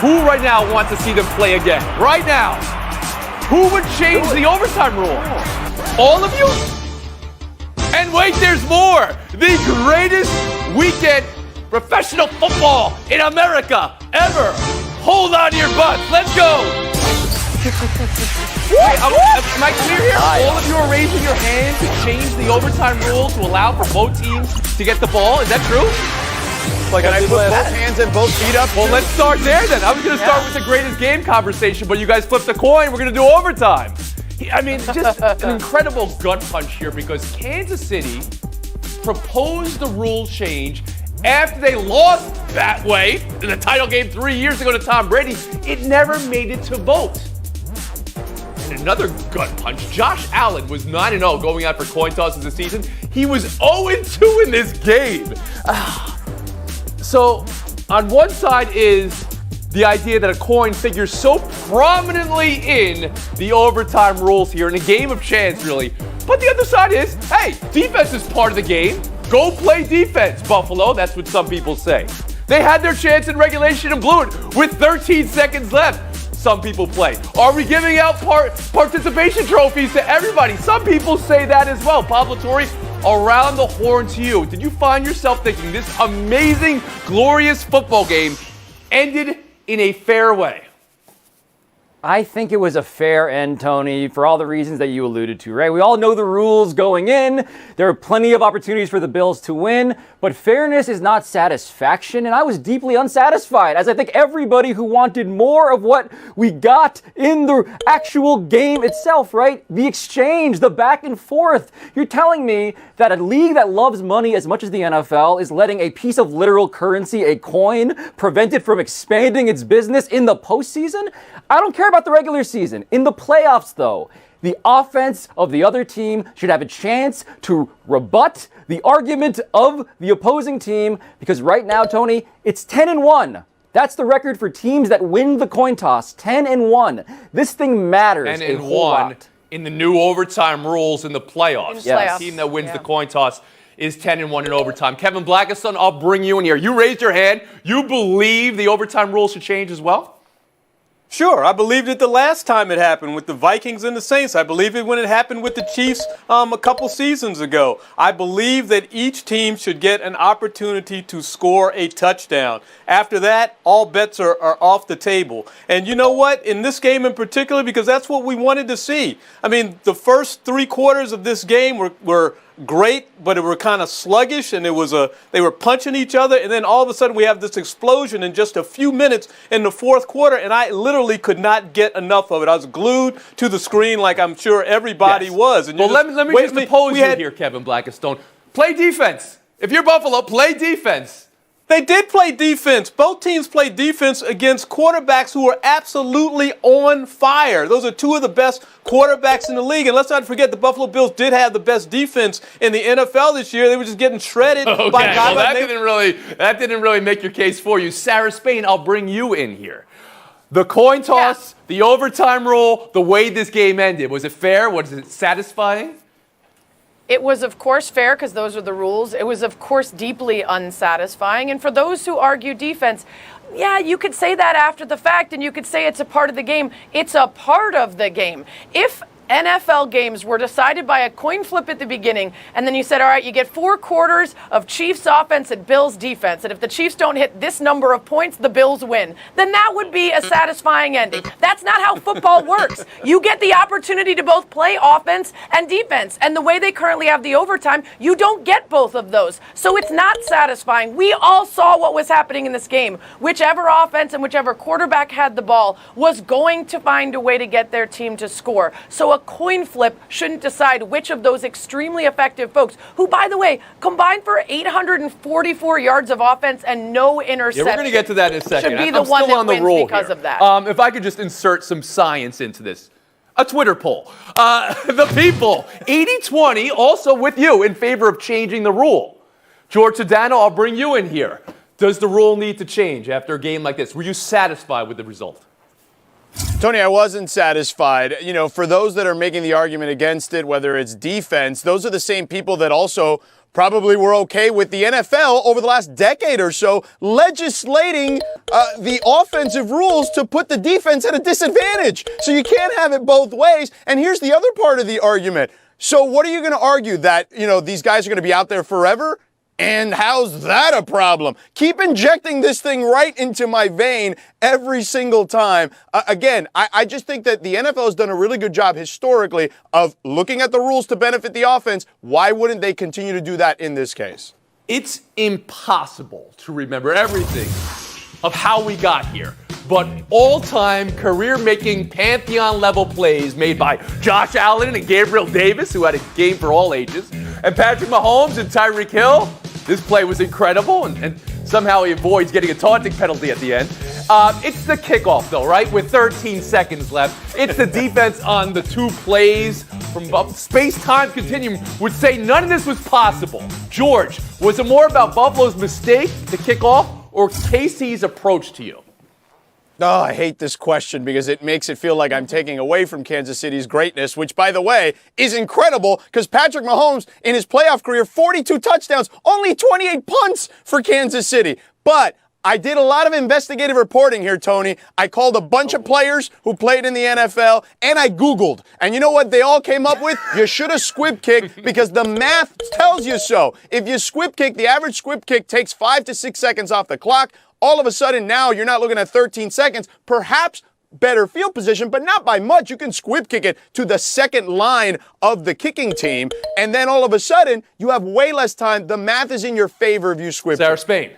Who right now wants to see them play again? Right now. Who would change the overtime rule? All of you? And wait, there's more. The greatest weekend professional football in America ever. Hold on to your butts. Let's go. Wait, am I clear here? All of you are raising your hand to change the overtime rule to allow for both teams to get the ball. Is that true? Like, can I put both hands and both feet up? Well, let's start there then. I was going to start with the greatest game conversation, but you guys flipped a coin. We're going to do overtime. I mean, just an incredible gut punch here because Kansas City proposed the rule change after they lost that way in the title game 3 years ago to Tom Brady. It never made it to vote. And another gut punch. Josh Allen was 9-0 going out for coin tosses this season. He was 0-2 in this game. So, on one side is the idea that a coin figures so prominently in the overtime rules here, in a game of chance, really. But the other side is, hey, defense is part of the game. Go play defense, Buffalo. That's what some people say. They had their chance in regulation and blew it with 13 seconds left. Some people play. Are we giving out participation trophies to everybody? Some people say that as well. Pablo Torre, around the horn to you. Did you find yourself thinking this amazing, glorious football game ended in a fair way? I think it was a fair end, Tony, for all the reasons that you alluded to, right? We all know the rules going in. There are plenty of opportunities for the Bills to win, but fairness is not satisfaction, and I was deeply unsatisfied, as I think everybody who wanted more of what we got in the actual game itself, right? The exchange, the back and forth. You're telling me that a league that loves money as much as the NFL is letting a piece of literal currency, a coin, prevent it from expanding its business in the postseason? I don't care about the regular season. In the playoffs, though, the offense of the other team should have a chance to rebut the argument of the opposing team, because right now, Tony, it's 10-1. That's the record for teams that win the coin toss, 10-1. This thing matters a whole lot. In the new overtime rules in the playoffs. Yes. The team that wins the coin toss is 10-1 in overtime. Kevin Blackiston, I'll bring you in here. You raised your hand. You believe the overtime rules should change as well? Sure, I believed it the last time it happened with the Vikings and the Saints. I believe it when it happened with the Chiefs a couple seasons ago. I believe that each team should get an opportunity to score a touchdown. After that, all bets are off the table. And you know what? In this game in particular, because that's what we wanted to see. I mean, the first 3 quarters of this game were great, but it were kind of sluggish, and they were punching each other, and then all of a sudden we have this explosion in just a few minutes in the fourth quarter, and I literally could not get enough of it. I was glued to the screen like I'm sure everybody was. And well, let me just oppose you here, Kevin Blackistone. Play defense. If you're Buffalo, play defense. They did play defense. Both teams played defense against quarterbacks who were absolutely on fire. Those are 2 of the best quarterbacks in the league. And let's not forget, the Buffalo Bills did have the best defense in the NFL this year. They were just getting shredded by guys. Well, that didn't really make your case for you. Sarah Spain, I'll bring you in here. The coin toss, the overtime rule, the way this game ended. Was it fair? Was it satisfying? It was, of course, fair because those are the rules. It was, of course, deeply unsatisfying. And for those who argue defense, yeah, you could say that after the fact, and you could say it's a part of the game. It's a part of the game. If NFL games were decided by a coin flip at the beginning, and then you said, all right, you get 4 quarters of Chiefs offense and Bills defense, and if the Chiefs don't hit this number of points, the Bills win, then that would be a satisfying ending. That's not how football works. You get the opportunity to both play offense and defense, and the way they currently have the overtime, you don't get both of those. So it's not satisfying. We all saw what was happening in this game. Whichever offense and whichever quarterback had the ball was going to find a way to get their team to score. So a coin flip shouldn't decide which of those extremely effective folks, who, by the way, combined for 844 yards of offense and no interceptions. Yeah, we're going to get to that in a second. Should be the one that wins because of that. If I could just insert some science into this. A Twitter poll. The people, 80-20, also with you, in favor of changing the rule. George Sedano, I'll bring you in here. Does the rule need to change after a game like this? Were you satisfied with the result? Tony, I wasn't satisfied. You know, for those that are making the argument against it, whether it's defense, those are the same people that also probably were okay with the NFL over the last decade or so legislating the offensive rules to put the defense at a disadvantage. So you can't have it both ways. And here's the other part of the argument. So what are you going to argue, that, these guys are going to be out there forever? And how's that a problem? Keep injecting this thing right into my vein every single time. Again, I just think that the NFL has done a really good job historically of looking at the rules to benefit the offense. Why wouldn't they continue to do that in this case? It's impossible to remember everything of how we got here. But all-time career-making Pantheon-level plays made by Josh Allen and Gabriel Davis, who had a game for all ages, and Patrick Mahomes and Tyreek Hill. This play was incredible, and somehow he avoids getting a taunting penalty at the end. It's the kickoff, though, right? With 13 seconds left. It's the defense on the two plays from space-time continuum would say none of this was possible. George, was it more about Buffalo's mistake to kick off or Casey's approach to you? Oh, I hate this question because it makes it feel like I'm taking away from Kansas City's greatness, which, by the way, is incredible because Patrick Mahomes, in his playoff career, 42 touchdowns, only 28 punts for Kansas City. But I did a lot of investigative reporting here, Tony. I called a bunch of players who played in the NFL, and I Googled. And you know what they all came up with? You should have squib kicked because the math tells you so. If you squib kick, the average squib kick takes 5 to 6 seconds off the clock. All of a sudden now you're not looking at 13 seconds, perhaps better field position, but not by much. You can squib kick it to the second line of the kicking team, and then all of a sudden you have way less time. The math is in your favor if you squib Sarah kick. Spain.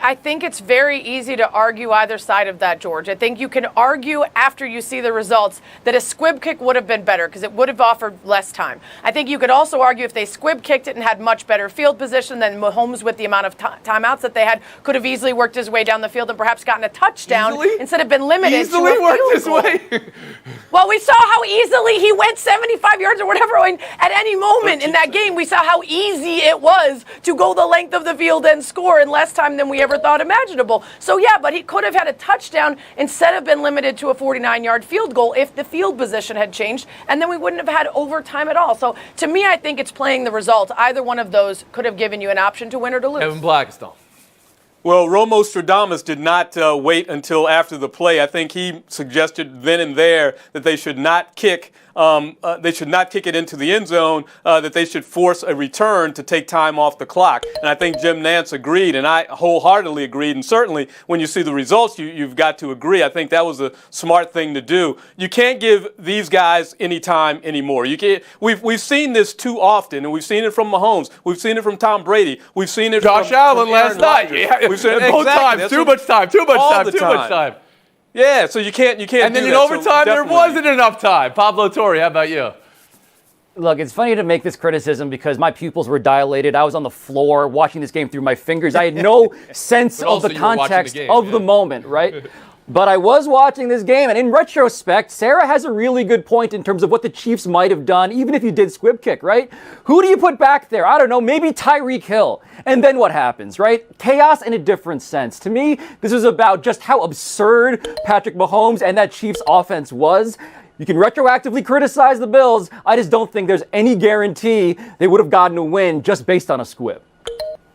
I think it's very easy to argue either side of that, George. I think you can argue after you see the results that a squib kick would have been better because it would have offered less time. I think you could also argue if they squib kicked it and had much better field position, then Mahomes, with the amount of timeouts that they had, could have easily worked his way down the field and perhaps gotten a touchdown instead of been limited Easily to a worked field his goal. way. Well, we saw how easily he went 75 yards or whatever. And at any moment in that game, we saw how easy it was to go the length of the field and score in less time than we ever thought imaginable. So, yeah, but he could have had a touchdown instead of been limited to a 49-yard field goal if the field position had changed, and then we wouldn't have had overtime at all. So, to me, I think it's playing the result. Either one of those could have given you an option to win or to lose. Evan Blackstone. Well, Romo Stradamus did not wait until after the play. I think he suggested then and there that they should not kick. They should not kick it into the end zone, that they should force a return to take time off the clock. And I think Jim Nantz agreed, and I wholeheartedly agreed. And certainly when you see the results, you've got to agree. I think that was a smart thing to do. You can't give these guys any time anymore. You can't. We've seen this too often, and we've seen it from Mahomes. We've seen it from Tom Brady. We've seen it Josh from Allen Aaron last night. Rodgers. Yeah. We've seen it Both exactly. times. Too much time. Too much All time. the Too much time. Yeah, so you can't. And then do in that. overtime, So there wasn't enough time. Pablo Torre, how about you? Look, it's funny to make this criticism because my pupils were dilated. I was on the floor watching this game through my fingers. I had no sense of the also you were watching the context game, of yeah. the moment, right? But I was watching this game, and in retrospect, Sarah has a really good point in terms of what the Chiefs might have done, even if you did squib kick, right? Who do you put back there? I don't know, maybe Tyreek Hill. And then what happens, right? Chaos in a different sense. To me, this was about just how absurd Patrick Mahomes and that Chiefs offense was. You can retroactively criticize the Bills. I just don't think there's any guarantee they would have gotten a win just based on a squib.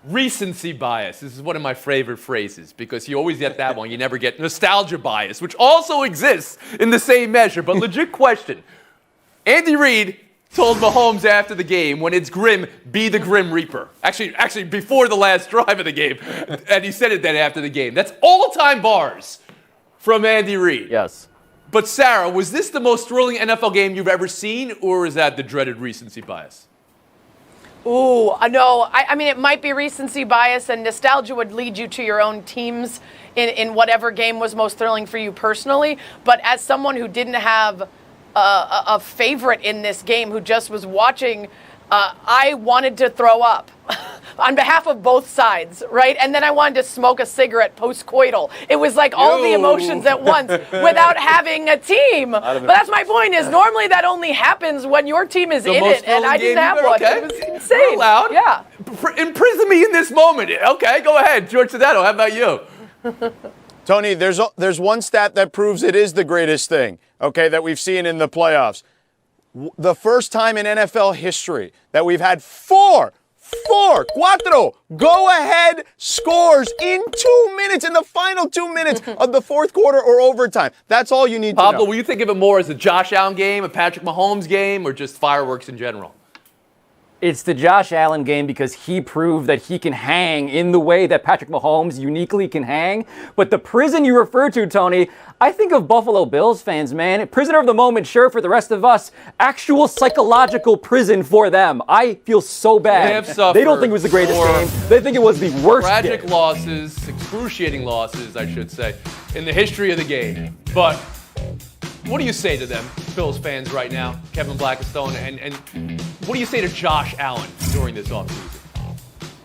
Recency bias. This is one of my favorite phrases because you always get that one. You never get nostalgia bias, which also exists in the same measure. But legit question. Andy Reid told Mahomes after the game, when it's grim, be the Grim Reaper. Actually, before the last drive of the game. And he said it then after the game. That's all-time bars from Andy Reid. Yes. But Sarah, was this the most thrilling NFL game you've ever seen, or is that the dreaded recency bias? Ooh, no. I mean, it might be recency bias, and nostalgia would lead you to your own teams in whatever game was most thrilling for you personally. But as someone who didn't have a favorite in this game, who just was watching, I wanted to throw up on behalf of both sides, right? And then I wanted to smoke a cigarette post-coital. It was like all the emotions at once without having a team. But that's my point is normally that only happens when your team is in it, and I didn't have one. Okay. It was insane. You're allowed. Yeah. Imprison me in this moment. Okay, go ahead. George Sedano, how about you? Tony, there's one stat that proves it is the greatest thing, okay, that we've seen in the playoffs. the first time in NFL history that we've had cuatro go-ahead scores in 2 minutes, in the final 2 minutes of the fourth quarter or overtime. That's all you need to know. Pablo, will you think of it more as a Josh Allen game, a Patrick Mahomes game, or just fireworks in general? It's the Josh Allen game because he proved that he can hang in the way that Patrick Mahomes uniquely can hang. But the prison you refer to, Tony, I think of Buffalo Bills fans, man. Prisoner of the moment, sure, for the rest of us. Actual psychological prison for them. I feel so bad. They don't think it was the greatest game. They think it was the worst tragic game. losses, excruciating losses, I should say, in the history of the game. But what do you say to them, Bills fans, right now, Kevin Blackistone, and what do you say to Josh Allen during this offseason?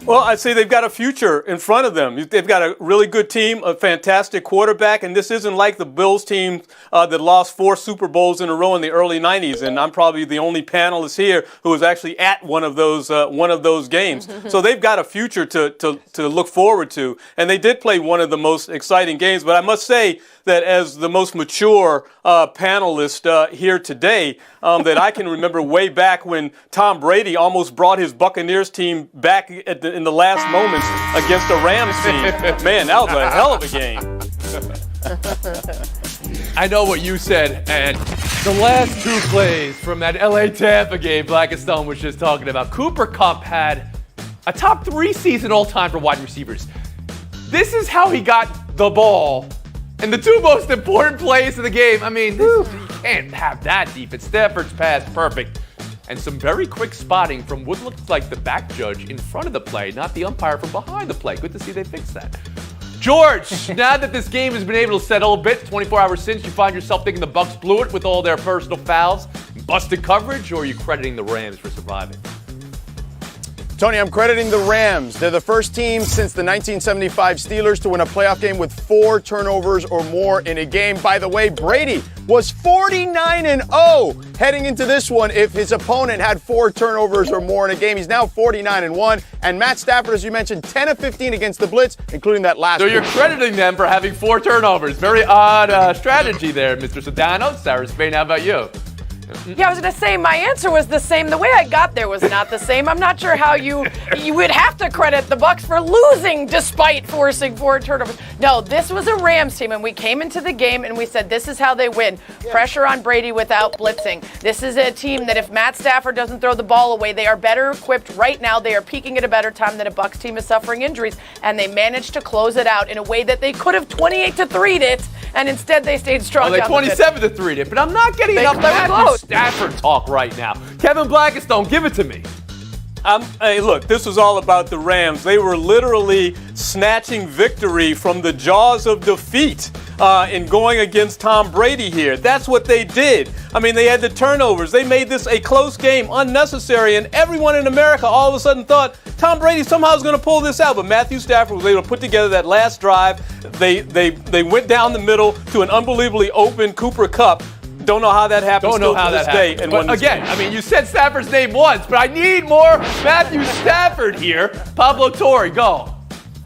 Well, I'd say they've got a future in front of them. They've got a really good team, a fantastic quarterback, and this isn't like the Bills team that lost 4 Super Bowls in a row in the early 90s, and I'm probably the only panelist here who was actually at one of those games. So they've got a future to look forward to, and they did play one of the most exciting games. But I must say that as the most mature panelist here today, that I can remember way back when Tom Brady almost brought his Buccaneers team back in the last moments against the Rams team. Man, that was a hell of a game. I know what you said, and the last 2 plays from that LA Tampa game Blackistone was just talking about. Cooper Kupp had a top 3 season all time for wide receivers. This is how he got the ball. And the 2 most important plays of the game, I mean, you can't have that defense. Stafford's pass, perfect. And some very quick spotting from what looked like the back judge in front of the play, not the umpire from behind the play. Good to see they fixed that. George, now that this game has been able to settle a bit, 24 hours since, you find yourself thinking the Bucs blew it with all their personal fouls, busted coverage, or are you crediting the Rams for surviving? Tony, I'm crediting the Rams. They're the first team since the 1975 Steelers to win a playoff game with 4 turnovers or more in a game. By the way, Brady was 49-0 heading into this one if his opponent had 4 turnovers or more in a game. He's now 49-1. And Matt Stafford, as you mentioned, 10 of 15 against the blitz, including that last one. So you're crediting them for having 4 turnovers. Very odd strategy there, Mr. Sedano. Sarah Spain, how about you? Yeah, I was going to say my answer was the same. The way I got there was not the same. I'm not sure how you would have to credit the Bucs for losing despite forcing 4 turnovers. No, this was a Rams team, and we came into the game and we said this is how they win. Pressure on Brady without blitzing. This is a team that if Matt Stafford doesn't throw the ball away, they are better equipped right now. They are peaking at a better time than a Bucs team is suffering injuries, and they managed to close it out in a way that they could have 28-3'd it, and instead they stayed strong. They 27-3'd it, but I'm not getting enough Matthew Stafford talk right now. Kevin Blackistone, give it to me. Hey, look, this was all about the Rams. They were literally snatching victory from the jaws of defeat in going against Tom Brady here. That's what they did. I mean, they had the turnovers. They made this a close game, unnecessary, and everyone in America all of a sudden thought Tom Brady somehow is going to pull this out. But Matthew Stafford was able to put together that last drive. They went down the middle to an unbelievably open Cooper Kupp. Don't know how that happened. Don't know how that happened. But again, I mean, you said Stafford's name once, but I need more Matthew Stafford here. Pablo Torre, go.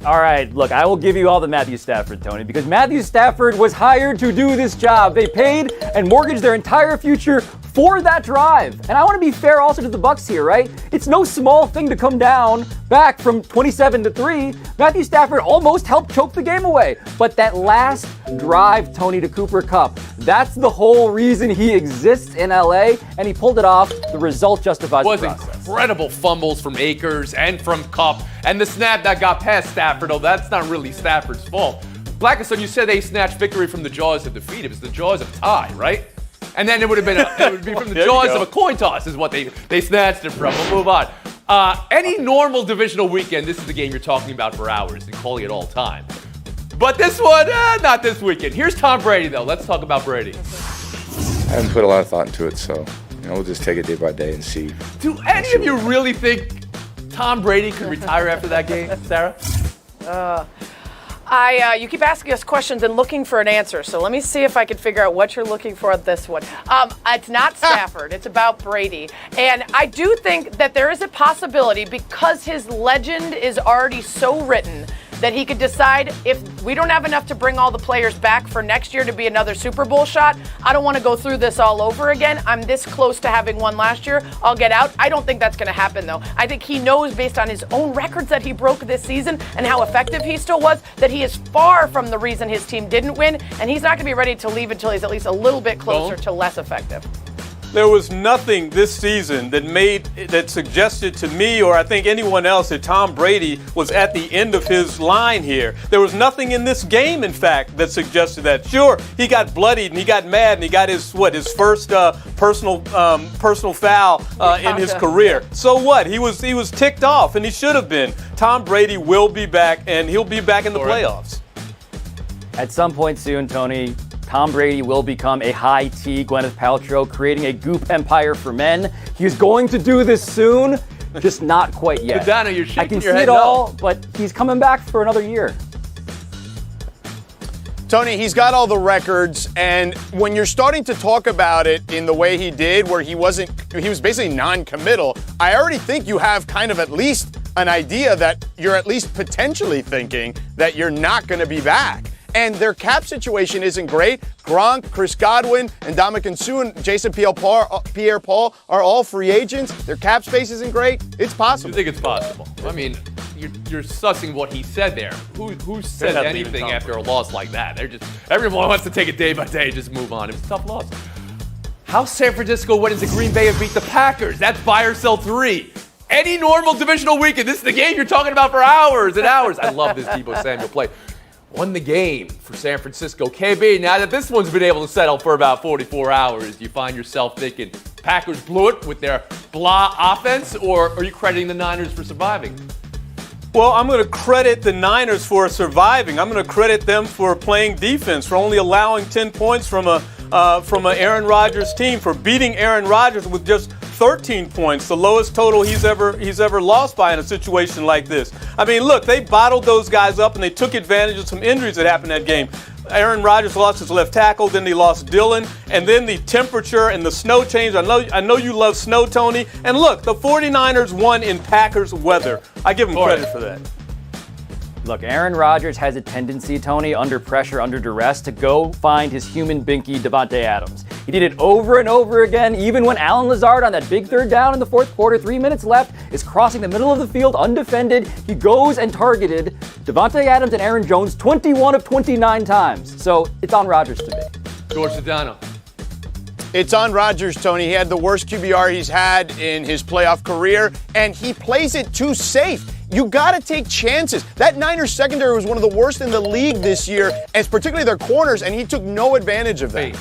All right, look, I will give you all the Matthew Stafford, Tony, because Matthew Stafford was hired to do this job. They paid and mortgaged their entire future for that drive. And I want to be fair also to the Bucs here, right? It's no small thing to come down back from 27-3. Matthew Stafford almost helped choke the game away. But that last drive, Tony, to Cooper Kupp, that's the whole reason he exists in LA, and he pulled it off. The result justifies the process. Incredible fumbles from Akers and from Kupp, and the snap that got past Stafford, oh, that's not really Stafford's fault. Blackistone, you said they snatched victory from the jaws of defeat. It was the jaws of tie, right? And then it would be from the jaws of a coin toss is what they snatched it from. We'll move on. Any normal divisional weekend, this is the game you're talking about for hours and calling it all time. But this one, not this weekend. Here's Tom Brady, though. Let's talk about Brady. I haven't put a lot of thought into it, so we'll just take it day by day and see. Do any of you really think Tom Brady could retire after that game, Sarah? You keep asking us questions and looking for an answer, so let me see if I can figure out what you're looking for at this one. It's not Stafford, it's about Brady. And I do think that there is a possibility, because his legend is already so written, that he could decide, if we don't have enough to bring all the players back for next year to be another Super Bowl shot, I don't want to go through this all over again. I'm this close to having one last year. I'll get out. I don't think that's going to happen, though. I think he knows, based on his own records that he broke this season and how effective he still was, that he is far from the reason his team didn't win, and he's not going to be ready to leave until he's at least a little bit closer to less effective. There was nothing this season that suggested to me, or I think anyone else, that Tom Brady was at the end of his line here. There was nothing in this game, in fact, that suggested that. Sure, he got bloodied and he got mad and he got his first personal foul in his career. So what? He was ticked off, and he should have been. Tom Brady will be back, and he'll be back in the playoffs. At some point soon, Tony, Tom Brady will become a high T Gwyneth Paltrow, creating a goop empire for men. He's going to do this soon, just not quite yet. Donna, you're shaking I can your see head it all, but he's coming back for another year. Tony, he's got all the records, and when you're starting to talk about it in the way he did, where he was basically non-committal, I already think you have kind of at least an idea that you're at least potentially thinking that you're not going to be back. And their cap situation isn't great. Gronk, Chris Godwin, and Ndamukong Suh and Jason Pierre-Paul are all free agents. Their cap space isn't great. It's possible. You think it's possible? I mean, you're sussing what he said there. Who said anything after a loss like that? Everyone wants to take it day by day, just move on. It was a tough loss. How San Francisco went into Green Bay and beat the Packers? That's buy or sell 3. Any normal divisional weekend, this is the game you're talking about for hours and hours. I love this Deebo Samuel play. Won the game for San Francisco. KB, now that this one's been able to settle for about 44 hours, you find yourself thinking Packers blew it with their blah offense, or are you crediting the Niners for surviving? Well, I'm going to credit the Niners for surviving. I'm going to credit them for playing defense, for only allowing 10 points from an Aaron Rodgers team, for beating Aaron Rodgers with just 13 points, the lowest total he's ever lost by in a situation like this. I mean, look, they bottled those guys up and they took advantage of some injuries that happened that game. Aaron Rodgers lost his left tackle, then they lost Dillon, and then the temperature and the snow change. I know you love snow, Tony. And look, the 49ers won in Packers weather. I give them credit for that. Look, Aaron Rodgers has a tendency, Tony, under pressure, under duress, to go find his human binky, Davante Adams. He did it over and over again, even when Allen Lazard on that big third down in the fourth quarter, 3 minutes left, is crossing the middle of the field undefended. He goes and targeted Davante Adams and Aaron Jones 21 of 29 times. So it's on Rodgers to me. George Sedano. It's on Rodgers, Tony. He had the worst QBR he's had in his playoff career, and he plays it too safe. You got to take chances. That Niners secondary was one of the worst in the league this year, and it's particularly their corners, and he took no advantage of that.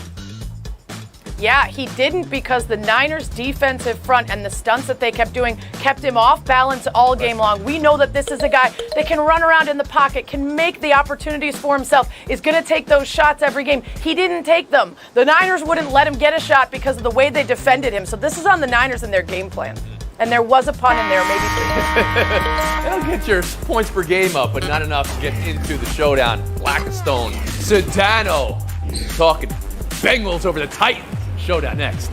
Yeah, he didn't, because the Niners' defensive front and the stunts that they kept doing kept him off balance all game long. We know that this is a guy that can run around in the pocket, can make the opportunities for himself, is going to take those shots every game. He didn't take them. The Niners wouldn't let him get a shot because of the way they defended him. So this is on the Niners and their game plan. And there was a pun in there, maybe 3. That'll get your points per game up, but not enough to get into the showdown. Blackstone, Sedano, talking Bengals over the Titans. Showdown next.